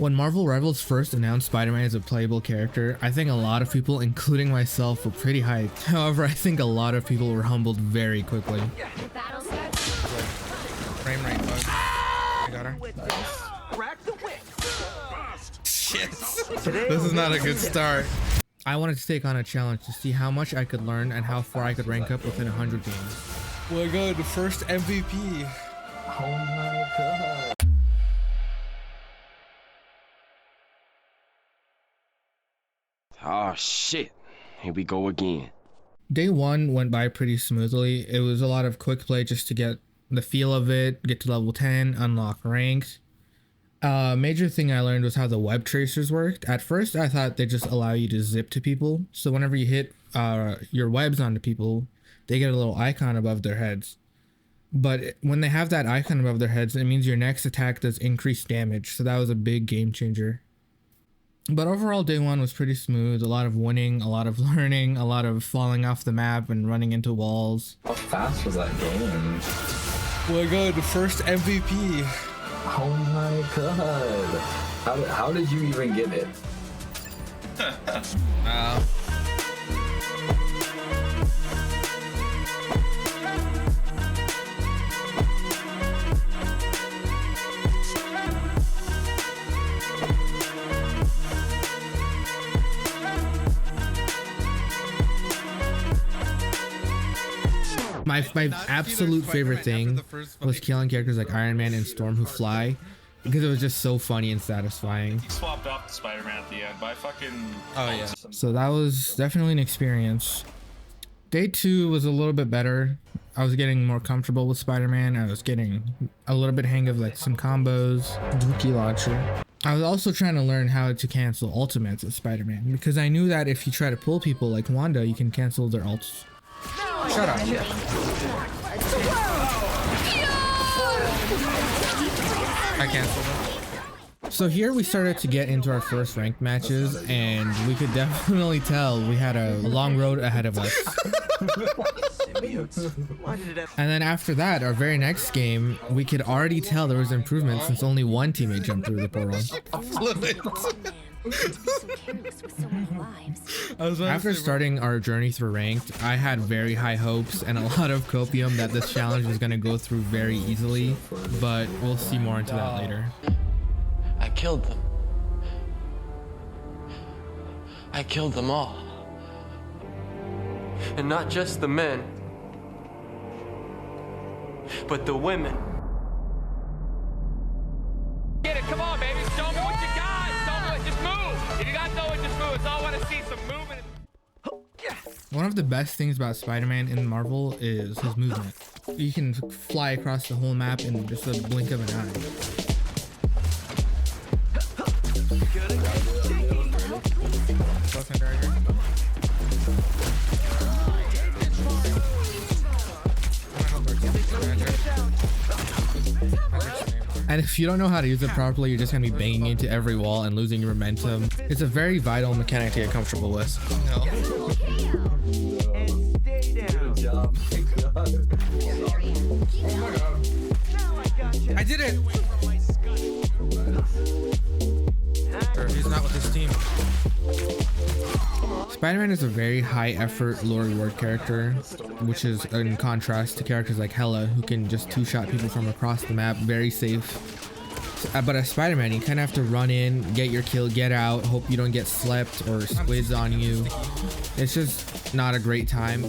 When Marvel Rivals first announced Spider-Man as a playable character, I think a lot of people, including myself, were pretty hyped. However, I think a lot of people were humbled very quickly. Frame rate bug. I got her. Shit. This is not a good start. I wanted to take on a challenge to see how much I could learn and how far I could rank up within 100 games. We're going to first MVP. Oh my god. Oh shit, here we go again. Day one went by pretty smoothly. It was a lot of quick play just to get the feel of it, get to level 10, unlock ranked. Major thing I learned was how the web tracers worked. At first I thought they just allow you to zip to people, so whenever you hit your webs onto people, they get a little icon above their heads. But when they have that icon above their heads, it means your next attack does increased damage, so that was a big game changer. But overall, day one was pretty smooth. A lot of winning, a lot of learning, a lot of falling off the map and running into walls. How fast was that game? We're going to first MVP. Oh my god. How did you even get it? My absolute favorite thing was killing characters like Iron Man and Storm who fly, because it was just so funny and satisfying. He swapped off the Spider-Man at the end, but I fucking... Oh yeah. So that was definitely an experience. Day two was a little bit better. I was getting more comfortable with Spider-Man. I was getting a little bit hang of like some combos, Dookie launcher. I was also trying to learn how to cancel ultimates with Spider-Man, because I knew that if you try to pull people like Wanda, you can cancel their ults. Shut up. I canceled it. So here we started to get into our first ranked matches, and we could definitely tell we had a long road ahead of us. And then after that, our very next game, we could already tell there was improvement since only one teammate jumped through the portal. After starting our journey through ranked, I had very high hopes and a lot of copium that this challenge was going to go through very easily, but we'll see more into that later. I killed them. I killed them all. And not just the men, but the women. Get it, come on, baby. Show me what you got. Show me, just move. If you got no one, just move. It's all I want to see, some movement. One of the best things about Spider-Man in Marvel is his movement. You can fly across the whole map in just a blink of an eye. And if you don't know how to use it properly, you're just gonna be banging into every wall and losing your momentum. It's a very vital mechanic to get comfortable with. I did it! He's not with his team. Spider-Man is a very high effort, low reward character, which is in contrast to characters like Hela, who can just two-shot people from across the map, very safe. But as Spider-Man, you kind of have to run in, get your kill, get out, hope you don't get slept or squids on you. It's just not a great time.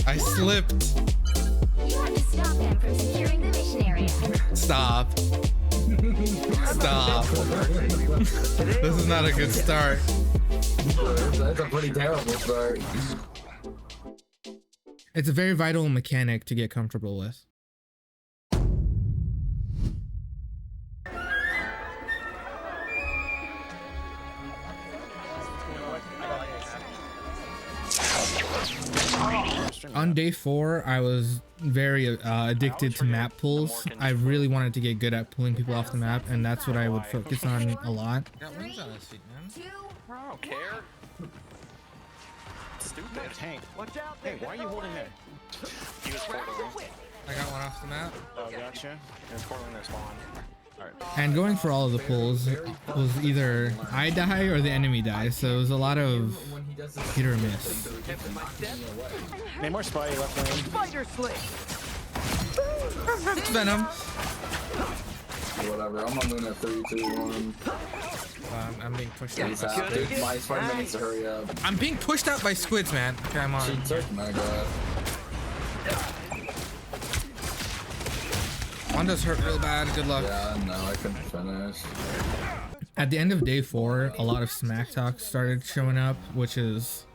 I slipped. You have to stop them from securing the mission area. Stop. Stop. This is not a good start. That's a pretty terrible start. It's a very vital mechanic to get comfortable with. On day 4, I was very addicted to map pulls. I really wanted to get good at pulling people off the map, and that's what I would focus on a lot. Got wings on his feet, man. I don't care. Stupid. Tank. Watch out. Hey, why are you holding that? He was portaling. I got one off the map. Oh, gotcha. He was portaling their spawn. And going for all of the pulls was either I die or the enemy dies, so it was a lot of hit or miss. Namor spy left lane. Spider sling. It's Venom. Whatever, I'm on Moon at 3, 2, 1. I'm being pushed out. Peace out. Dude, my Spider-Man needs to hurry up. I'm being pushed out by squids, man. Okay, I'm on. She took my god. One does hurt real bad. Good luck. Yeah, no, I couldn't finish. At the end of day 4, a lot of smack talk started showing up, which is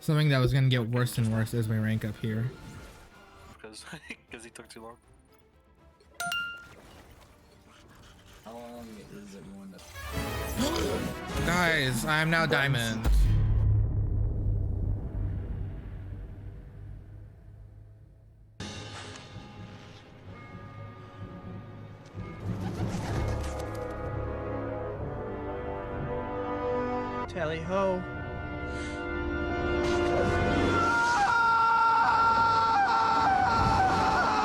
something that was going to get worse and worse as we rank up here. Because he took too long. How long is it going to... Guys, I'm now diamond. Tally ho.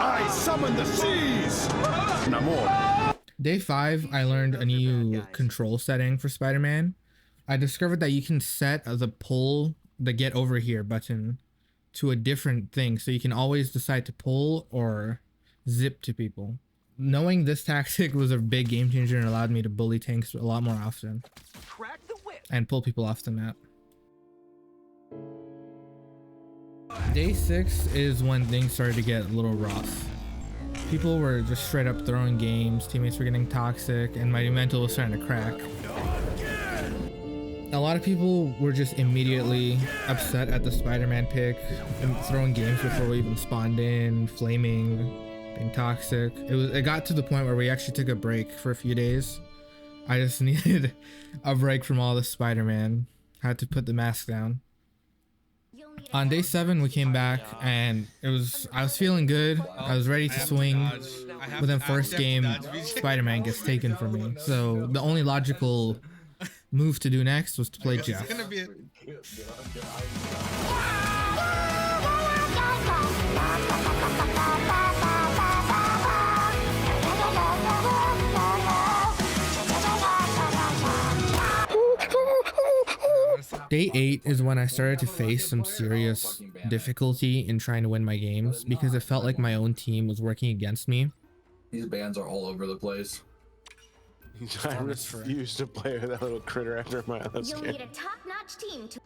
I summon the seas! Namor. Day 5, I learned a new control setting for Spider-Man. I discovered that you can set the pull, the get over here button to a different thing, so you can always decide to pull or zip to people. Knowing this tactic was a big game changer and allowed me to bully tanks a lot more often Crack the whip. and pull people off the map. Day 6 is when things started to get a little rough. People were just straight up throwing games, teammates were getting toxic, and my mental was starting to crack. A lot of people were just immediately upset at the Spider-Man pick, and throwing games before we even spawned in, flaming, being toxic. It got to the point where we actually took a break for a few days. I just needed a break from all the Spider-Man. Had to put the mask down. On day 7, we came back and I was feeling good. I was ready to swing. Within first game, Spider-Man gets taken from me. So the only logical move to do next was to play Jeff. It's gonna be Day 8 is when I started to face some serious difficulty in trying to win my games because it felt like my own team was working against me. These bands are all over the place. I refuse to play with that little critter after my last You'll game. need a top-notch team to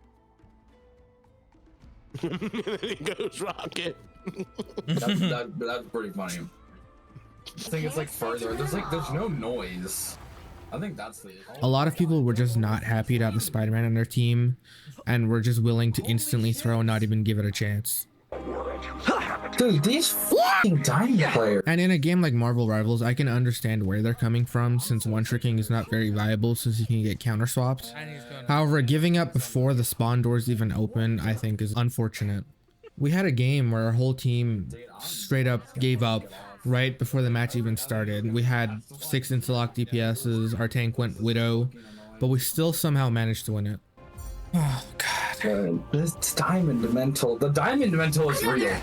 He goes rocket. That's pretty funny. I think it's like further. There's no noise. I think that's the... A lot of people were just not happy to have the Spider-Man on their team and were just willing to instantly throw and not even give it a chance. Dude, these fucking Diamond players. And in a game like Marvel Rivals, I can understand where they're coming from since one-tricking is not very viable since you can get counter-swapped. However, giving up before the spawn doors even open, I think is unfortunate. We had a game where our whole team straight up gave up right before the match even started. We had 6 interlock DPSs, our tank went Widow, but we still somehow managed to win it. Oh god. This Diamond Mental. The Diamond Mental is real.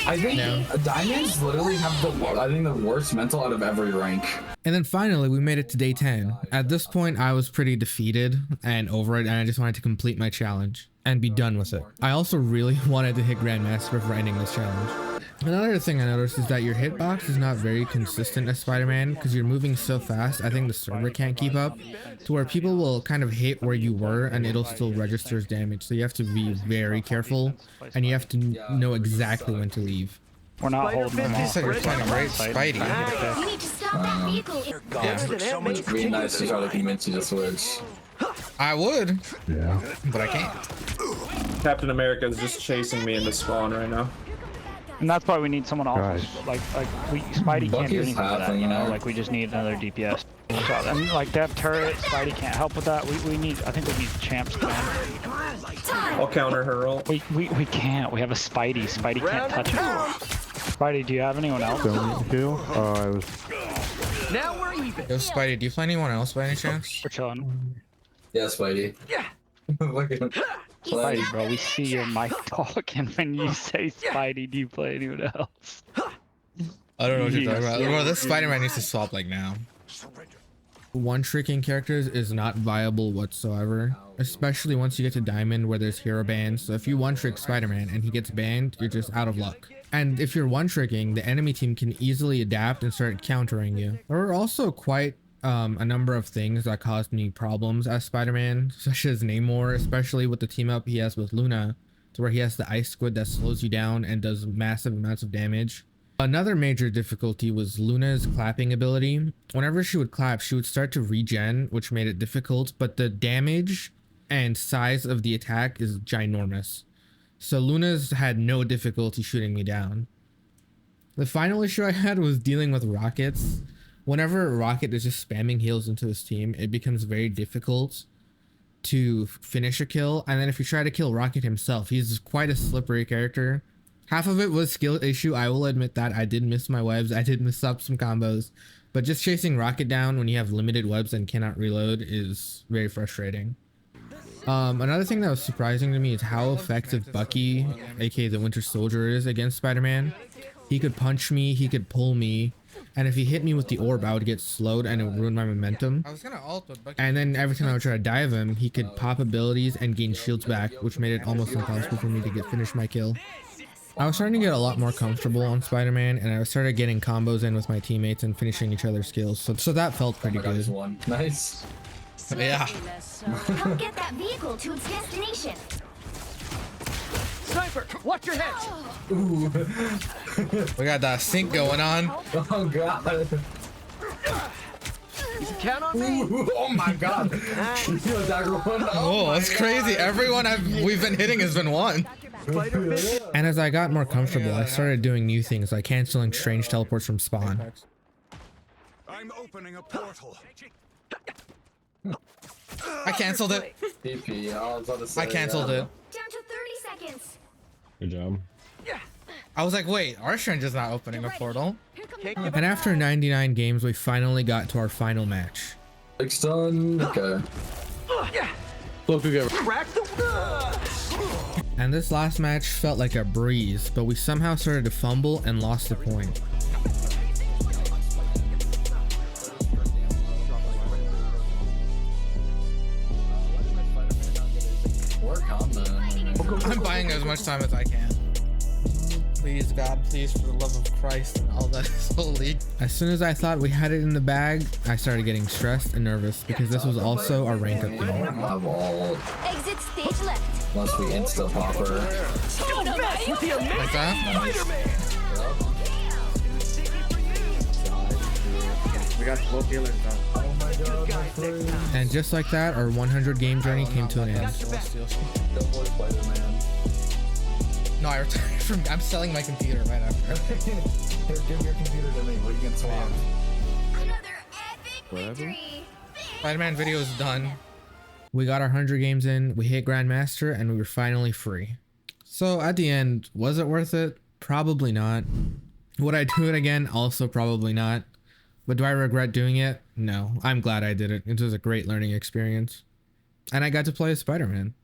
I think Diamonds literally have the worst mental out of every rank. And then finally, we made it to day 10. At this point, I was pretty defeated and over it, and I just wanted to complete my challenge and be done with it. I also really wanted to hit Grandmaster before ending this challenge. Another thing I noticed is that your hitbox is not very consistent as Spider-Man because you're moving so fast. I think the server can't keep up to where people will kind of hit where you were and it'll still register as damage. So you have to be very careful and you have to know exactly when to leave. We're not holding them off. So you're playing a great Spidey. You need to stop that vehicle. It'd be nice to try to convince you to switch. I would, but I can't. Captain America is just chasing me in the spawn right now. And that's why we need someone off. Like Spidey can't do anything for that, you know. there. Like we just need another DPS. So, and like Dev Turret, Spidey can't help with that. We need. I think we need champs. I'll counter her ult. We can't. We have a Spidey. Spidey can't touch it. Spidey, do you have anyone else? I was. Now we're even. Yo, Spidey, do you play anyone else by any chance? We're chilling. Yeah, Spidey. Yeah. Look at him. Spidey, bro, we see your mic talk, and when you say Spidey, do you play anyone else? I don't know what you're talking about. Bro, this Spider-Man needs to swap like now. One-tricking characters is not viable whatsoever, especially once you get to Diamond where there's hero bans. So if you one-trick Spider-Man and he gets banned, you're just out of luck. And if you're one-tricking, the enemy team can easily adapt and start countering you. There are also quite a number of things that caused me problems as Spider-Man, such as Namor, especially with the team up he has with Luna, to where he has the ice squid that slows you down and does massive amounts of damage. Another major difficulty was Luna's clapping ability. Whenever she would clap, she would start to regen, which made it difficult, but the damage and size of the attack is ginormous. So Luna's had no difficulty shooting me down. The final issue I had was dealing with Rockets. Whenever Rocket is just spamming heals into his team, it becomes very difficult to finish a kill. And then if you try to kill Rocket himself, he's quite a slippery character. Half of it was skill issue. I will admit that I did miss my webs. I did miss up some combos, but just chasing Rocket down when you have limited webs and cannot reload is very frustrating. Another thing that was surprising to me is how effective Bucky, aka the Winter Soldier, is against Spider-Man. He could punch me, he could pull me, and if he hit me with the orb, I would get slowed and it would ruin my momentum. I was gonna ult, but Bucky... And And then every time I would try to dive him, he could pop abilities and gain shields back, which made it almost impossible for me to finish my kill. I was starting to get a lot more comfortable on Spider-Man, and I started getting combos in with my teammates and finishing each other's kills, so that felt pretty good. Nice. Yeah. Help get that vehicle to its destination. Sniper, watch your head. Ooh. We got that sync going on. Oh god. You can count on me. Ooh, oh my god. Oh, that's crazy. Everyone we've been hitting has been one. And as I got more comfortable, I started doing new things like canceling strange teleports from spawn. I'm opening a portal. I canceled it. PP, I was about to say, I canceled it. Down to 30 seconds. Good job. I was like, wait, our strange is not opening a portal. And after 99 games, we finally got to our final match. Extend. Okay. Look again. And this last match felt like a breeze, but we somehow started to fumble and lost the point. I'm buying as much time as I can. Please, God, please, for the love of Christ and all that is holy. As soon as I thought we had it in the bag, I started getting stressed and nervous because this was also our rank up game. Exit stage left. Once we insta popper. Like that? We got slow healers now. Oh my god. And just like that, our 100 game journey came to an end. No, I retired from. I'm selling my computer right after. Here, give your computer to me. We can swap. Another epic victory. Spider-Man video is done. We got our 100 games in, we hit Grandmaster, and we were finally free. So at the end, was it worth it? Probably not. Would I do it again? Also probably not. But do I regret doing it? No. I'm glad I did it. It was a great learning experience. And I got to play as Spider-Man.